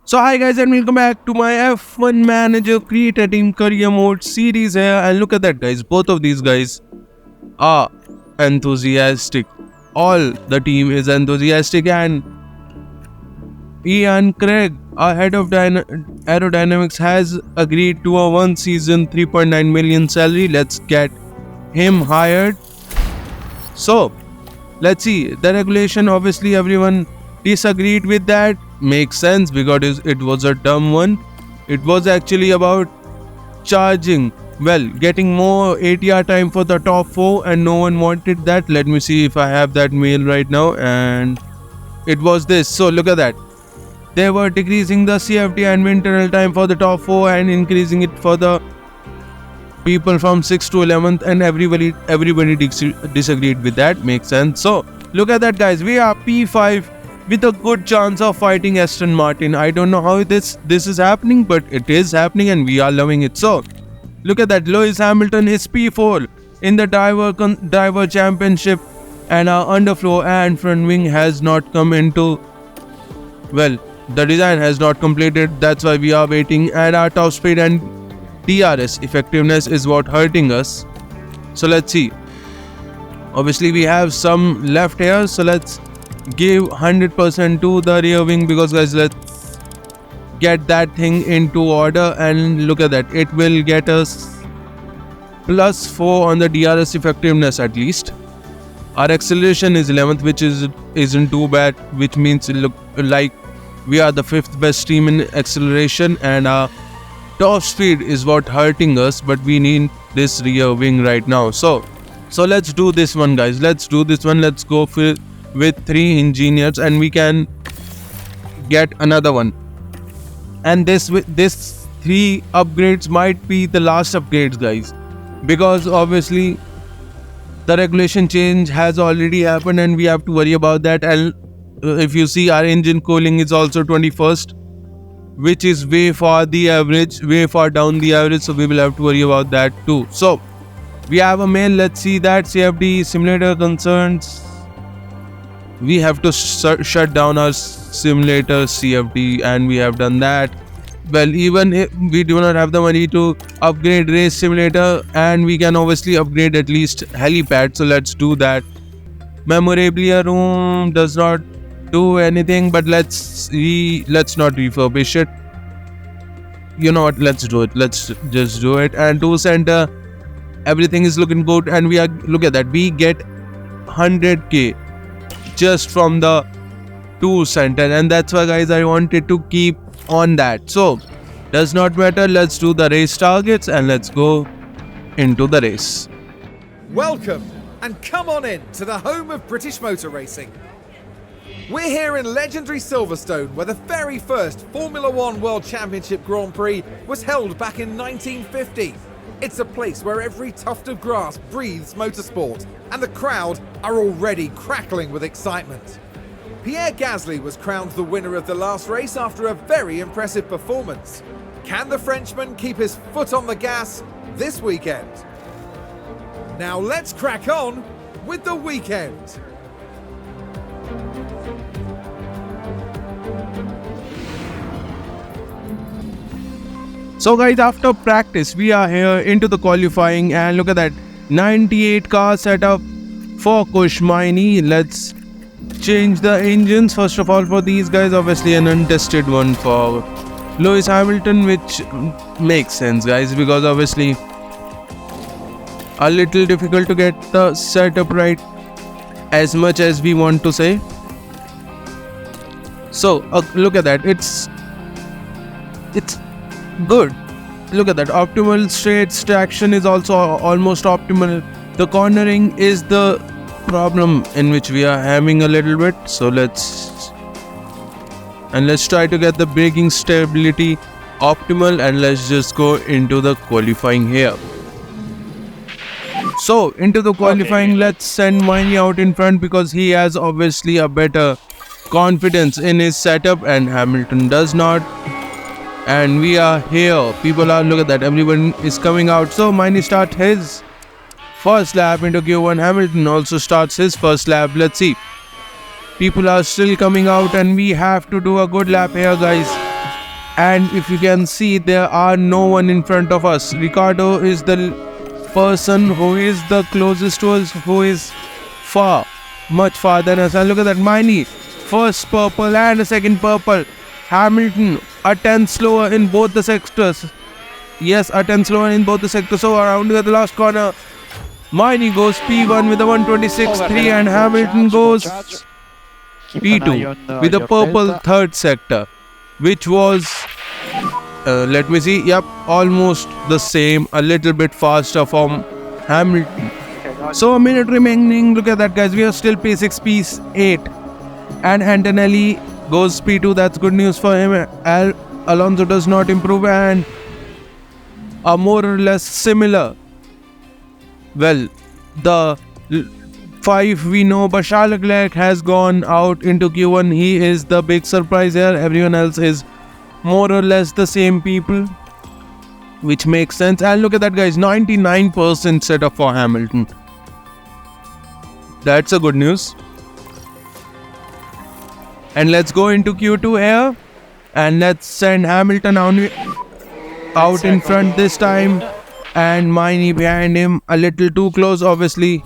So hi guys and welcome back to my F1 Manager Create a Team Career Mode series here, and look at that guys, both of these guys are enthusiastic. All the team is enthusiastic, and Ian Craig, our head of aerodynamics, has agreed to a 1 season 3.9 million salary. Let's get him hired. So let's see, the regulation, obviously everyone disagreed with that. Makes sense because it was a dumb one. It was actually about getting more ATR time for the top 4, and no one wanted that. Let me see if I have that mail right now, and it was this. So look at that. They were decreasing the CFD and internal time for the top 4 and increasing it for the people from 6th to 11th, and everybody disagreed with that. Makes sense. So look at that guys, we are P5 with a good chance of fighting Aston Martin. I don't know how this is happening, but it is happening and we are loving it. So look at that, Lewis Hamilton is P4 in the driver championship, and our underfloor and front wing has not come into, the design has not completed. That's why we are waiting, and our top speed and DRS effectiveness is what hurting us. So let's see, obviously we have some left here, so let's give 100% to the rear wing, because guys, let's get that thing into order. And look at that, it will get us +4 on the DRS effectiveness at least. Our acceleration is 11th, which isn't too bad, which means it look like we are the 5th best team in acceleration, and our top speed is what hurting us, but we need this rear wing right now. So let's do this one guys, let's do this one. Let's go with 3 engineers, and we can get another one. And this 3 upgrades might be the last upgrades guys, because obviously the regulation change has already happened and we have to worry about that. And if you see, our engine cooling is also 21st, which is way far down the average, so we will have to worry about that too. So we have a mail, let's see that. CFD simulator concerns, we have to shut down our simulator CFD, and we have done that. Even if we do not have the money to upgrade race simulator, and we can obviously upgrade at least helipad, so let's do that. Memorabilia room does not do anything, but let's not refurbish it. You know what, let's do it, let's just do it. And tool center, everything is looking good, and look at that, we get 100k just from the tool center, and that's why guys I wanted to keep on that. So does not matter, let's do the race targets and let's go into the race. Welcome and come on in to the home of British motor racing. We're here in legendary Silverstone, where the very first Formula 1 World Championship Grand Prix was held back in 1950. It's a place where every tuft of grass breathes motorsport, and the crowd are already crackling with excitement. Pierre Gasly was crowned the winner of the last race after a very impressive performance. Can the Frenchman keep his foot on the gas this weekend? Now let's crack on with the weekend. So guys, after practice we are here into the qualifying, and look at that, 98 car setup for Kushmini. Let's change the engines first of all for these guys. Obviously an untested one for Lewis Hamilton, which makes sense guys, because obviously a little difficult to get the setup right as much as we want to say. So look at that, it's good. Look at that, optimal straight traction is also almost optimal. The cornering is the problem in which we are having a little bit, so let's try to get the braking stability optimal, and let's just go into the qualifying here. So into the qualifying, let's send Miney out in front, because he has obviously a better confidence in his setup and Hamilton does not. And we are here, people are, look at that, everyone is coming out. So Miney starts his first lap into Q1, Hamilton also starts his first lap. Let's see, people are still coming out, and we have to do a good lap here guys. And if you can see, there are no one in front of us. Ricardo is the person who is the closest to us, who is much far than us. And look at that, Miney, first purple and a second purple. Hamilton, a tenth slower in both the sectors. Yes, a tenth slower in both the sectors. So around the last corner, Miney goes P1 with a 126.3 and Hamilton goes P2 with a purple third sector, which was, let me see, yep, almost the same, a little bit faster from Hamilton. So a minute remaining, look at that guys, we are still P6, P8 and Antonelli goes P2, that's good news for him. Alonso does not improve and are more or less similar. Well, the 5 we know, but Charles Leclerc has gone out into Q1. He is the big surprise here. Everyone else is more or less the same people, which makes sense. And look at that guys, 99% setup for Hamilton. That's a good news. And let's go into Q2 here and let's send Hamilton out in front this time and Miney behind him, a little too close obviously.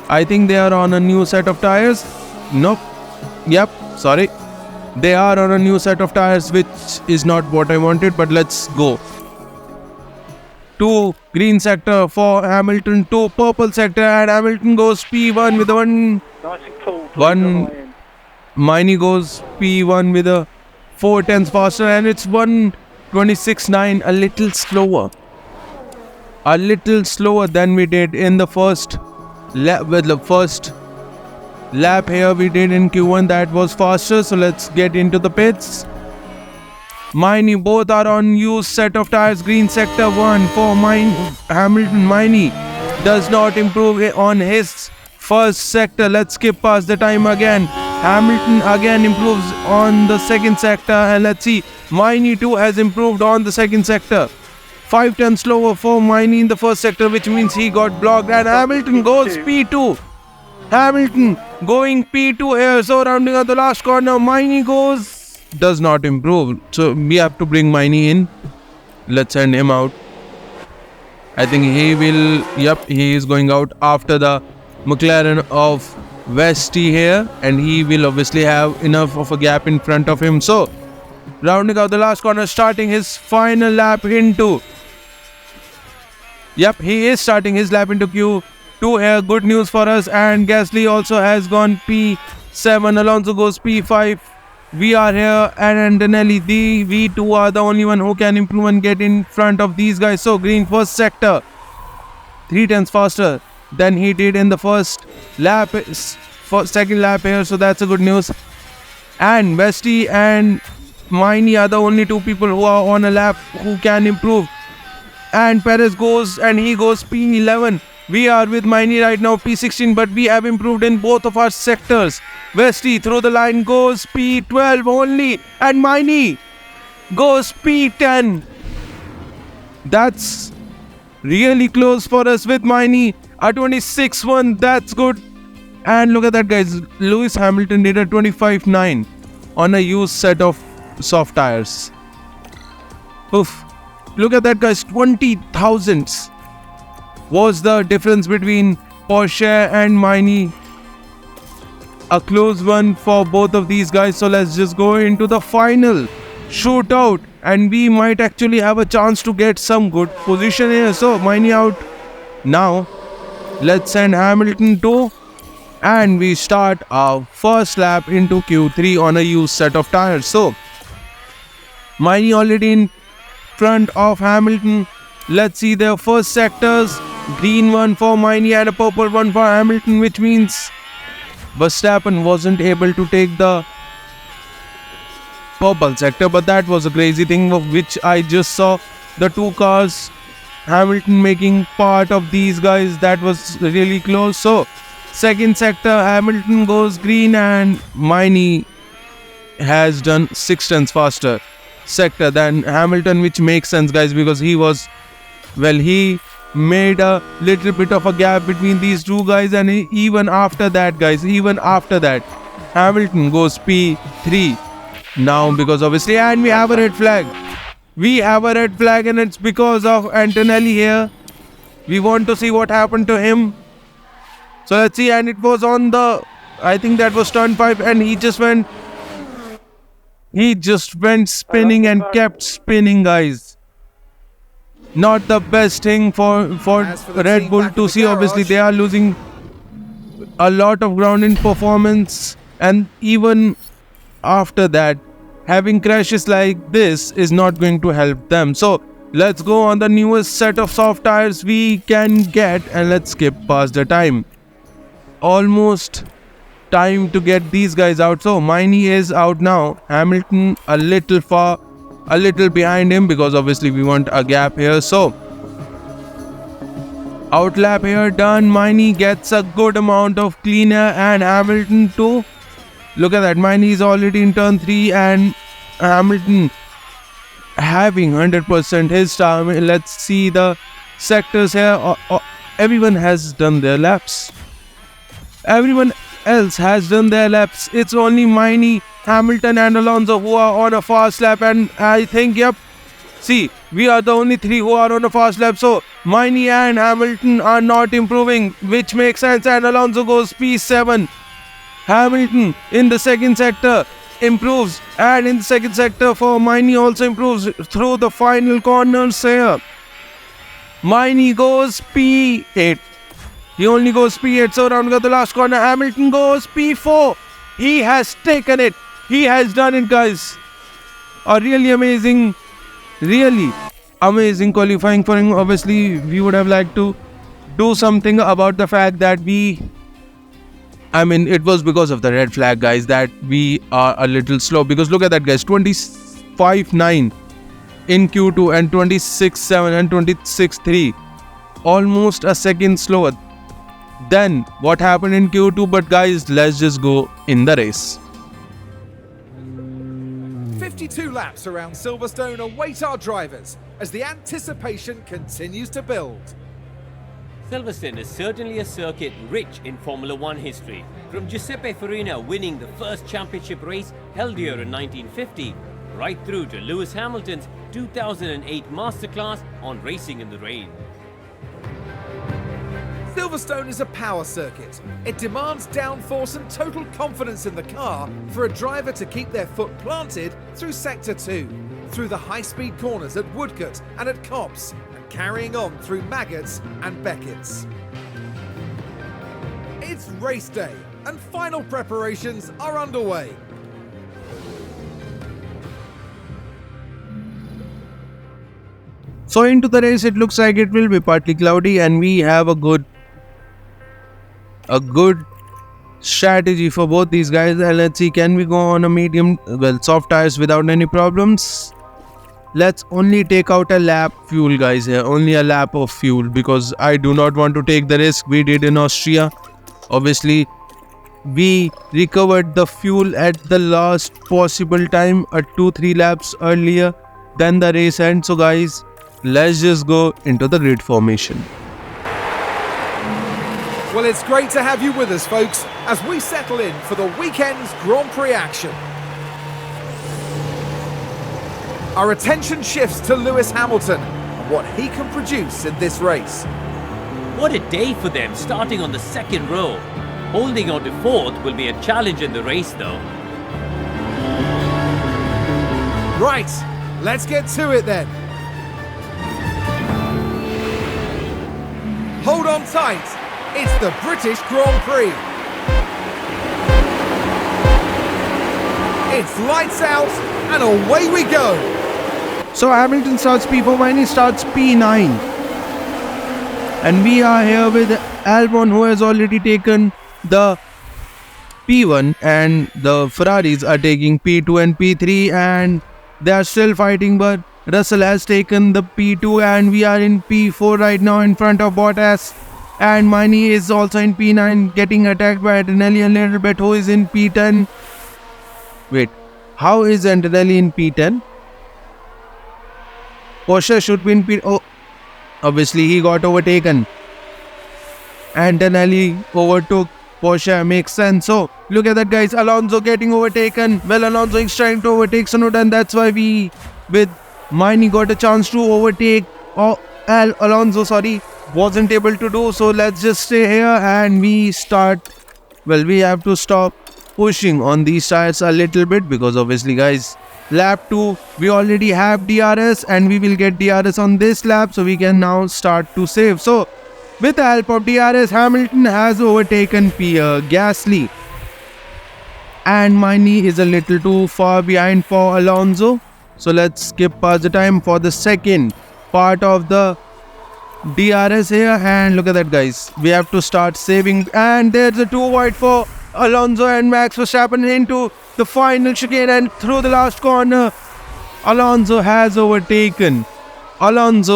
I think they are on a new set of tires. Nope. Yep, sorry. They are on a new set of tires, which is not what I wanted, but let's go. 2 green sector for Hamilton, 2 purple sector, and Hamilton goes P1 with a 1. Miney goes P1 with a 4 tenths faster, and it's 126.9, a little slower. A little slower than we did in the first lap. With the first lap here we did in Q1, that was faster. So let's get into the pits. Miney, both are on used set of tires. Green sector 1 for Hamilton. Miney does not improve on his first sector. Let's skip past the time again. Hamilton again improves on the second sector, and let's see, Miney too has improved on the second sector. 5 tenths slower for Miney in the first sector, which means he got blocked, and Hamilton goes P2. Hamilton going P2 here. So rounding out the last corner, Miney does not improve. So we have to bring Miney in. Let's send him out. I think he will, yep, he is going out after the McLaren of Westy here, and he will obviously have enough of a gap in front of him. So rounding out the last corner, starting his final lap into, yep, he is starting his lap into Q2 here. Good news for us. And Gasly also has gone P7. Alonso goes P5. We are here, and Antonelli, we two are the only one who can improve and get in front of these guys. So green first sector, 3 tenths faster than he did in the first lap, second lap here. So that's a good news. And Westy and Miney are the only 2 people who are on a lap who can improve. And Perez goes, and he goes P11. We are with Miney right now P16, but we have improved in both of our sectors. Westy through the line goes P12 only, and Miney goes P10. That's really close for us with Miney. A 26-1, that's good. And look at that guys, Lewis Hamilton did a 25.9 on a used set of soft tires. Oof. Look at that guys, 20 thousandths was the difference between Porsche and Miney. A close one for both of these guys. So let's just go into the final shootout, and we might actually have a chance to get some good position here. So Miney out now. Let's send Hamilton to, and we start our first lap into Q3 on a used set of tires. So Miney already in front of Hamilton. Let's see their first sectors. Green one for Miney and a purple one for Hamilton, which means Verstappen wasn't able to take the purple sector, but that was a crazy thing of which I just saw. The 2 cars, Hamilton making part of these guys, that was really close. So second sector, Hamilton goes green, and Miney has done 6 tenths faster sector than Hamilton, which makes sense guys, because he made a little bit of a gap between these 2 guys, and even after that guys, Hamilton goes P3 now because obviously, and we have a red flag. We have a red flag and it's because of Antonelli here. We want to see what happened to him. So let's see, and it was on the, I think that was turn 5, and he just went spinning and kept spinning, guys. Not the best thing for Red Bull to see. Obviously, they are losing a lot of ground in performance, and even after that, having crashes like this is not going to help them. So let's go on the newest set of soft tires we can get, and let's skip past the time. Almost time to get these guys out. So Miney is out now. Hamilton a little behind him because obviously we want a gap here. So outlap here done. Miney gets a good amount of clean air, and Hamilton too. Look at that. Miney is already in turn 3 and Hamilton having 100% his time. Let's see the sectors here. Everyone has done their laps. Everyone else has done their laps. It's only Miney, Hamilton and Alonso who are on a fast lap, and I think, yep, see, we are the only 3 who are on a fast lap. So Miney and Hamilton are not improving, which makes sense, and Alonso goes P7. Hamilton in the second sector improves, and in the second sector for Miney also improves through the final corners here. Miney goes P8. He only goes P8, so around the last corner, Hamilton goes P4. He has taken it. He has done it, guys. A really amazing qualifying for him. Obviously, we would have liked to do something about the fact that it was because of the red flag, guys, that we are a little slow. Because look at that, guys, 25.9 in Q2 and 26.7 and 26.3. Almost a second slower than what happened in Q2. But guys, let's just go in the race. 52 laps around Silverstone await our drivers as the anticipation continues to build. Silverstone is certainly a circuit rich in Formula One history, from Giuseppe Farina winning the first championship race held here in 1950, right through to Lewis Hamilton's 2008 masterclass on racing in the rain. Silverstone is a power circuit. It demands downforce and total confidence in the car for a driver to keep their foot planted through Sector 2, through the high-speed corners at Woodcote and at Copse, and carrying on through Maggots and Beckett's. It's race day, and final preparations are underway. So into the race, it looks like it will be partly cloudy, and we have a good strategy for both these guys. And let's see, can we go on a soft tires without any problems? Let's only take out a lap fuel, guys, here. Only a lap of fuel, because I do not want to take the risk we did in Austria. Obviously, we recovered the fuel at the last possible time, 2-3 laps earlier than the race end. So guys, let's just go into the grid formation. Well, it's great to have you with us, folks, as we settle in for the weekend's Grand Prix action. Our attention shifts to Lewis Hamilton and what he can produce in this race. What a day for them, starting on the second row. Holding on to fourth will be a challenge in the race, though. Right, let's get to it then. Hold on tight. It's the British Grand Prix. It's lights out and away we go. So Hamilton starts P4, Miney starts P9. And we are here with Albon, who has already taken the P1, and the Ferraris are taking P2 and P3, and they are still fighting, but Russell has taken the P2 and we are in P4 right now in front of Bottas. And Miney is also in P9, getting attacked by Antonelli a little bit, who is in P10. Wait, how is Antonelli in P10? Porsche should be in P... Oh, obviously he got overtaken. Antonelli overtook Porsche makes sense. So look at that, guys. Alonso getting overtaken. Well, Alonso is trying to overtake Tsunoda, and that's why we, with Mini, got a chance to overtake. Alonso, sorry, wasn't able to do. So let's just stay here and we start. Well, we have to stop pushing on these tires a little bit because obviously, guys, lap 2 we already have DRS and we will get DRS on this lap, so we can now start to save. So with the help of DRS, Hamilton has overtaken Pierre Gasly, and Mini is a little too far behind for Alonso. So let's skip past the time for the second part of the DRS here, and look at that, guys. We have to start saving, and there's a 2 wide for Alonso and Max Verstappen into the final chicane and through the last corner. Alonso has overtaken Max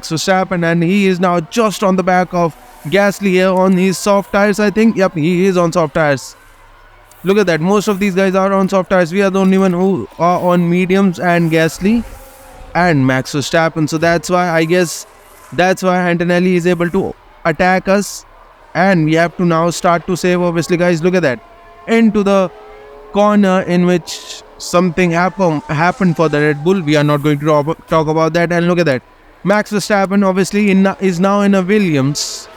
Verstappen, and he is now just on the back of Gasly here on his soft tires, I think. Yep, he is on soft tires. Look at that. Most of these guys are on soft tires. We are the only one who are on mediums, and Gasly and Max Verstappen. So that's why, I guess, that's why Antonelli is able to attack us, and we have to now start to save, obviously, guys. Look at that. Into the corner in which something happened for the Red Bull. We are not going to talk about that. And look at that. Max Verstappen obviously is now in a Williams.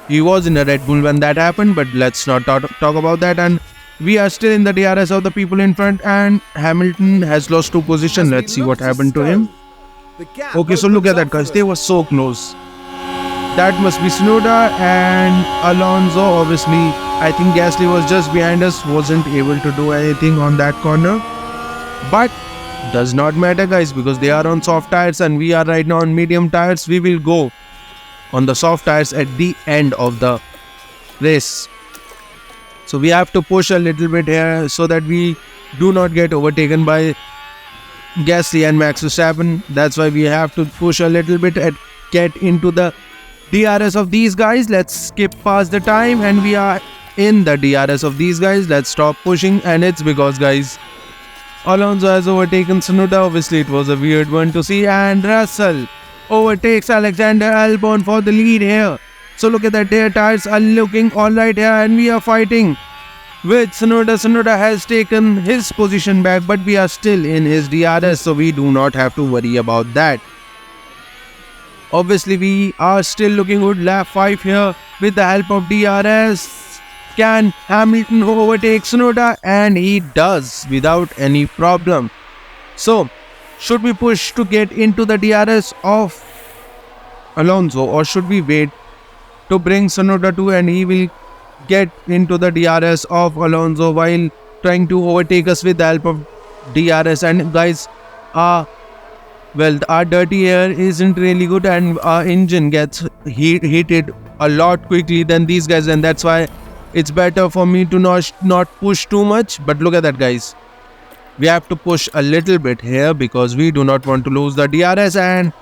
He was in a Red Bull when that happened, but let's not talk about that. And we are still in the DRS of the people in front, and Hamilton has lost 2 positions. Let's see what happened to him. Okay, so look at that, guys. They were so close. That must be Tsunoda and Alonso. Obviously, I think Gasly was just behind us, wasn't able to do anything on that corner. But does not matter, guys, because they are on soft tires and we are right now on medium tires. We will go on the soft tires at the end of the race. So we have to push a little bit here so that we do not get overtaken by Gasly and Max Verstappen. That's why we have to push a little bit and get into the DRS of these guys. Let's skip past the time and we are in the DRS of these guys. Let's stop pushing, and it's because, guys, Alonso has overtaken Tsunoda. Obviously, it was a weird one to see, and Russell overtakes Alexander Albon for the lead here. So look at that, their tires are looking alright here, and we are fighting with Tsunoda. Tsunoda has taken his position back, but we are still in his DRS, so we do not have to worry about that. Obviously, we are still looking good. Lap 5 here with the help of DRS. Can Hamilton overtake Tsunoda? And he does without any problem. So, should we push to get into the DRS of Alonso, or should we wait to bring Tsunoda to, and he will get into the DRS of Alonso while trying to overtake us with the help of DRS? And guys, our dirty air isn't really good, and our engine gets heated a lot quickly than these guys, and that's why it's better for me to not push too much. But look at that, guys. We have to push a little bit here because we do not want to lose the DRS, and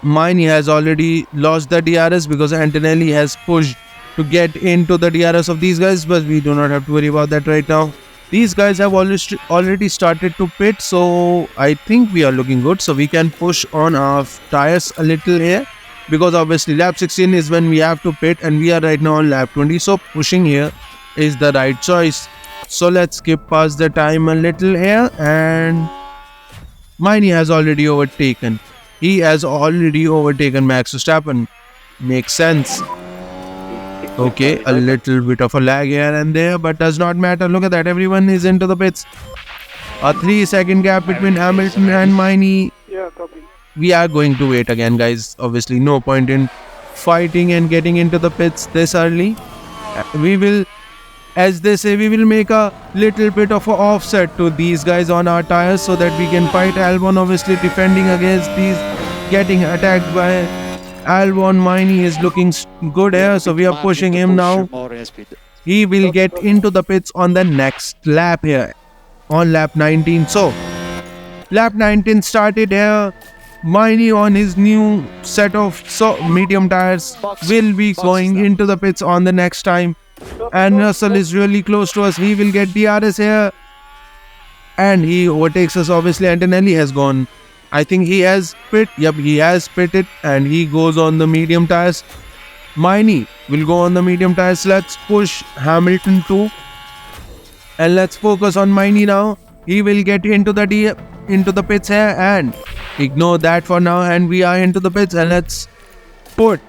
Mini has already lost the DRS because Antonelli has pushed to get into the DRS of these guys, but we do not have to worry about that right now. These guys have already started to pit, so I think we are looking good. So we can push on our tires a little here, because obviously lap 16 is when we have to pit, and we are right now on lap 20. So pushing here is the right choice. So let's skip past the time a little here, and Mini has already overtaken. He has already overtaken Max Verstappen. Makes sense. Okay, a little bit of a lag here and there, but does not matter. Look at that, everyone is into the pits. A 3-second gap between Hamilton and Mini. Yeah, copy. We are going to wait again, guys. Obviously, no point in fighting and getting into the pits this early. We will, as they say, we will make a little bit of an offset to these guys on our tires so that we can fight Albon. Obviously, defending against these, getting attacked by Albon. Mini is looking good here, so we are pushing him now. He will get into the pits on the next lap here, on lap 19. So, lap 19 started here. Mini on his new set of medium tires will be going into the pits on the next time. And Russell is really close to us. He will get DRS here, and he overtakes us. Obviously, Antonelli has gone. I think he has pitted, and he goes on the medium tires. Mini We'll go on the medium tires. Let's push Hamilton too. And let's focus on Miney now. He will get into the pits here and ignore that for now. And we are into the pits, and let's put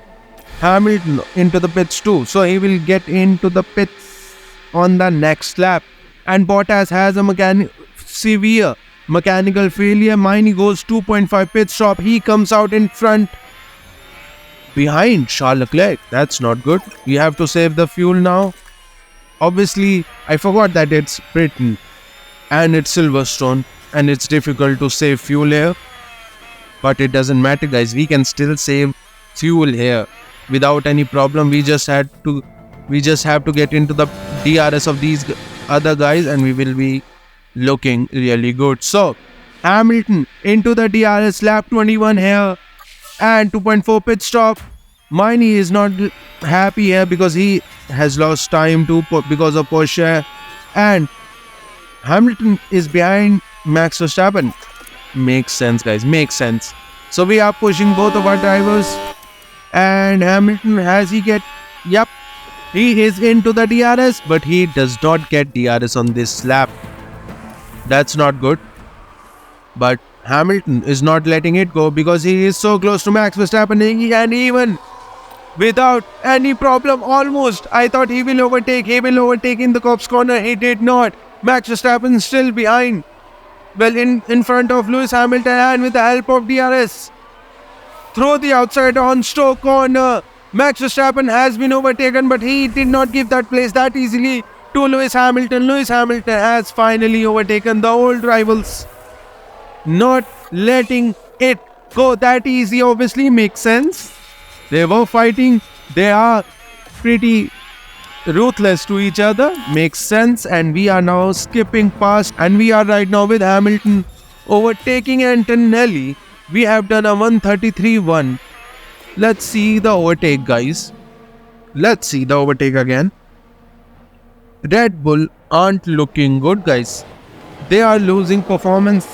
Hamilton into the pits too. So he will get into the pits on the next lap. And Bottas has a severe mechanical failure. Miney goes 2.5 pit stop. He comes out in front behind Charles Leclerc. That's not good. We have to save the fuel now. Obviously, I forgot that it's Britain and it's Silverstone and it's difficult to save fuel here. But it doesn't matter, guys. We can still save fuel here without any problem. We just have to get into the DRS of these other guys and we will be looking really good. So Hamilton into the DRS, lap 21 here, and 2.4 pit stop. Miney is not happy here because he has lost time too because of Porsche, and Hamilton is behind Max Verstappen. Makes sense, guys, makes sense. So we are pushing both of our drivers, and Hamilton, yep, he is into the DRS, but he does not get DRS on this lap. That's not good. But Hamilton is not letting it go because he is so close to Max Verstappen, and even without any problem, almost, I thought he will overtake in the Cops corner. He did not. Max Verstappen still behind. Well, in front of Lewis Hamilton, and with the help of DRS, through the outside on Stoke corner, Max Verstappen has been overtaken, but he did not give that place that easily to Lewis Hamilton. Lewis Hamilton has finally overtaken the old rivals. Not letting it go that easy obviously makes sense. They were fighting. They are pretty ruthless to each other. Makes sense. And we are now skipping past. And we are right now with Hamilton overtaking Antonelli. We have done a 133.1. Let's see the overtake, guys. Let's see the overtake again. Red Bull aren't looking good, guys. They are losing performance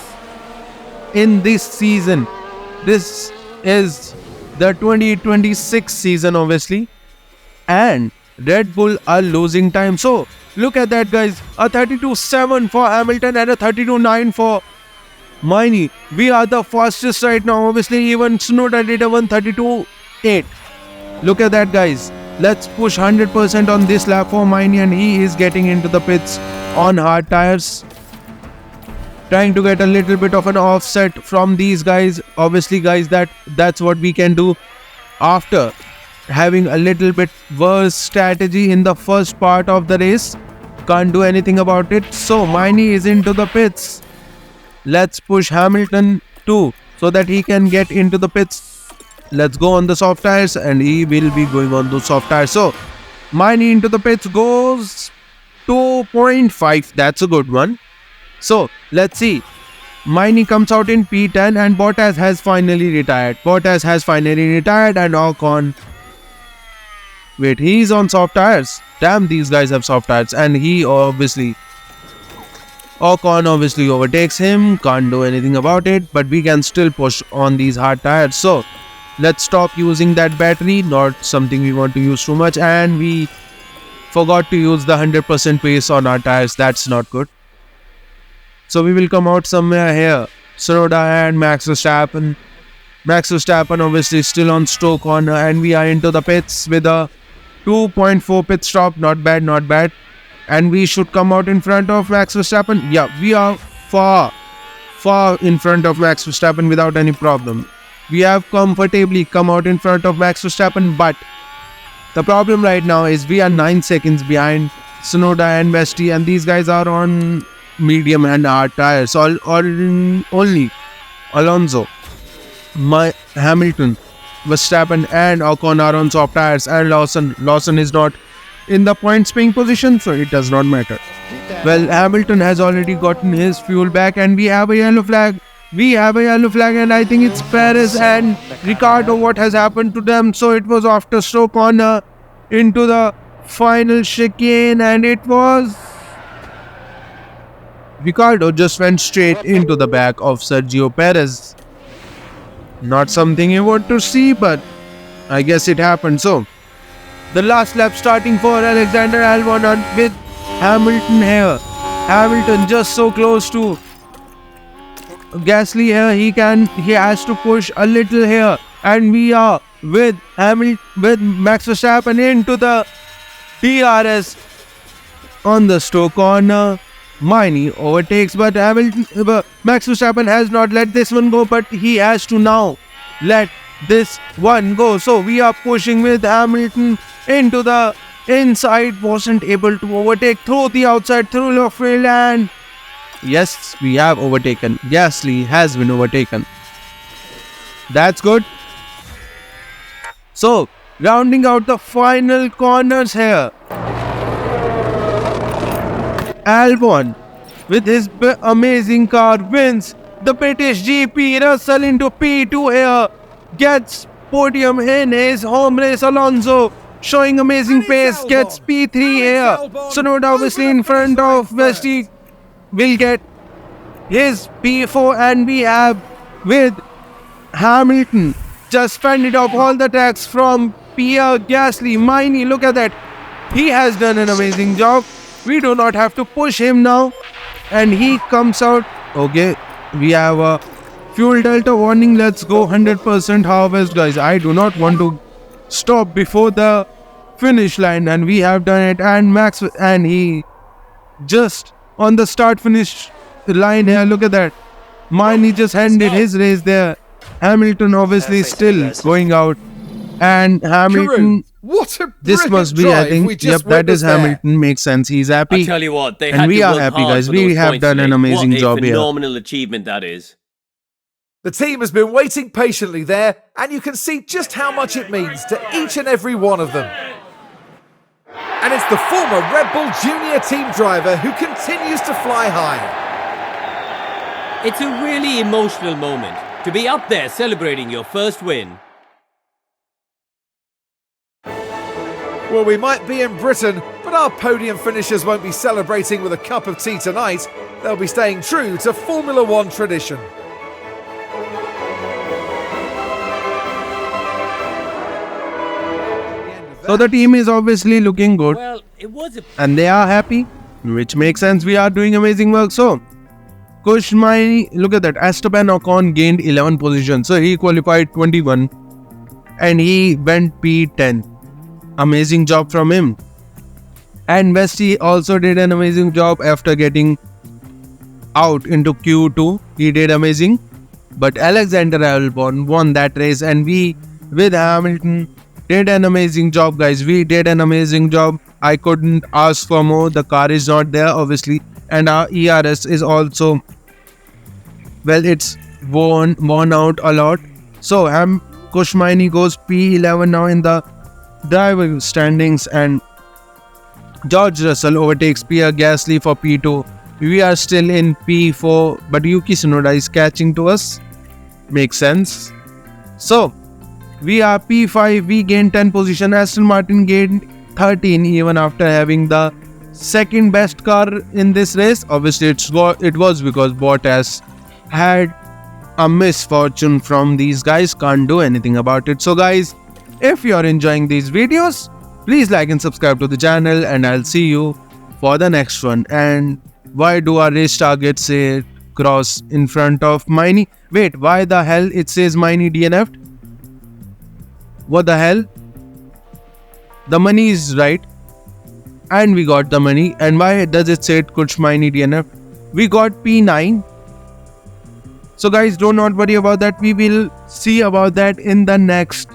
in this season. This is the 2026 season obviously, and Red Bull are losing time. So look at that, guys, a 32.7 for Hamilton and a 32.9 for Miney. We are the fastest right now. Obviously even Tsunoda did a 132.8. Look at that, guys. Let's push 100% on this lap for Miney, and he is getting into the pits on hard tires, trying to get a little bit of an offset from these guys. Obviously, guys, that's what we can do after having a little bit worse strategy in the first part of the race. Can't do anything about it. So Miney is into the pits. Let's push Hamilton too so that he can get into the pits. Let's go on the soft tires, and he will be going on those soft tires. So Miney into the pits goes 2.5. That's a good one. So let's see. Miney comes out in P10, and Bottas has finally retired. And Ocon. Wait, he's on soft tires. Damn, these guys have soft tires. And Ocon obviously overtakes him. Can't do anything about it. But we can still push on these hard tires. So let's stop using that battery. Not something we want to use too much. And we forgot to use the 100% pace on our tires. That's not good. So we will come out somewhere here. Tsunoda and Max Verstappen. Max Verstappen obviously still on Stoke corner, and we are into the pits with a 2.4 pit stop. Not bad, not bad. And we should come out in front of Max Verstappen. Yeah, we are far in front of Max Verstappen without any problem. We have comfortably come out in front of Max Verstappen, but the problem right now is we are 9 seconds behind Tsunoda and Vesti, and these guys are on medium and hard tires. Only Alonso, Hamilton, Verstappen and Ocon are on soft tires, and Lawson is not in the points paying position, so it does not matter. Well, Hamilton has already gotten his fuel back, and we have a yellow flag. And I think it's Perez and Ricciardo. What has happened to them? So it was after Stoke corner into the final chicane, and it was Ricciardo just went straight into the back of Sergio Perez. Not something you want to see, but I guess it happened. So The last lap starting for Alexander Albon with Hamilton here. Hamilton just so close to Gasly here. He has to push a little here, and we are with Max Verstappen into the DRS on the Stoke corner. Mini overtakes, but Max Verstappen has not let this one go, but he has to now let this one go. So we are pushing with Hamilton into the inside, wasn't able to overtake through the outside, through the field, and yes, we have overtaken. Gasly has been overtaken. That's good. So, rounding out the final corners here, Albon, with his amazing car, wins the British GP. Russell into P2 here, gets podium in his home race. Alonso showing amazing pace, gets P3 here. Tsunoda obviously in front of Vesti will get his P4, and we have with Hamilton just fended off all the attacks from Pierre Gasly. Mini, look at that. He has done an amazing job. We do not have to push him now, and he comes out. Okay, we have a fuel delta warning. Let's go 100% harvest, guys. I do not want to stop before the finish line, and we have done it. And Max, and he just on the start finish line here. Look at that. Mine just ended his race there. Hamilton obviously still going out, and Hamilton. What a This must be, I think, yep, that is Hamilton. Makes sense. He's happy. I tell you what, they and had we to are work happy, hard guys. for We those have points done an today. amazing job What a here. phenomenal achievement that is. The team has been waiting patiently there, and you can see just how much it means to each and every one of them. And it's the former Red Bull Junior team driver who continues to fly high. It's a really emotional moment to be up there celebrating your first win. Well, we might be in Britain, but our podium finishers won't be celebrating with a cup of tea tonight. They'll be staying true to Formula One tradition. So the team is obviously looking good, Well, it was a and they are happy, which makes sense. We are doing amazing work. So, Kushmai, look at that. Esteban Ocon gained 11 positions. So he qualified 21, and he went P10. Amazing job from him. And Vesti also did an amazing job after getting out into Q2. He did amazing. But Alexander Albon won that race, and we with Hamilton did an amazing job, guys. We did an amazing job. I couldn't ask for more. The car is not there, obviously, and our ERS is also, well, it's worn out a lot. So Kushmaini goes P11 now in the driver standings, and George Russell overtakes Pierre Gasly for P2. We are still in P4, but Yuki Tsunoda is catching to us. Makes sense. So we are P5. We gained 10 position. Aston Martin gained 13 even after having the second best car in this race. Obviously it was because Bottas had a misfortune from these guys. Can't do anything about it. So guys, if you are enjoying these videos, please like and subscribe to the channel, and I'll see you for the next one. And why do our race targets say cross in front of Mini? Wait, why the hell it says Mini DNF'd? What the hell? The money is right, and we got the money. And why does it say Kushmaini DNF? We got P9. So guys, do not worry about that. We will see about that in the next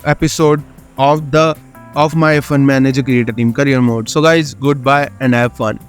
episode of my F1 Manager Creator Team Career Mode. So guys, goodbye and have fun.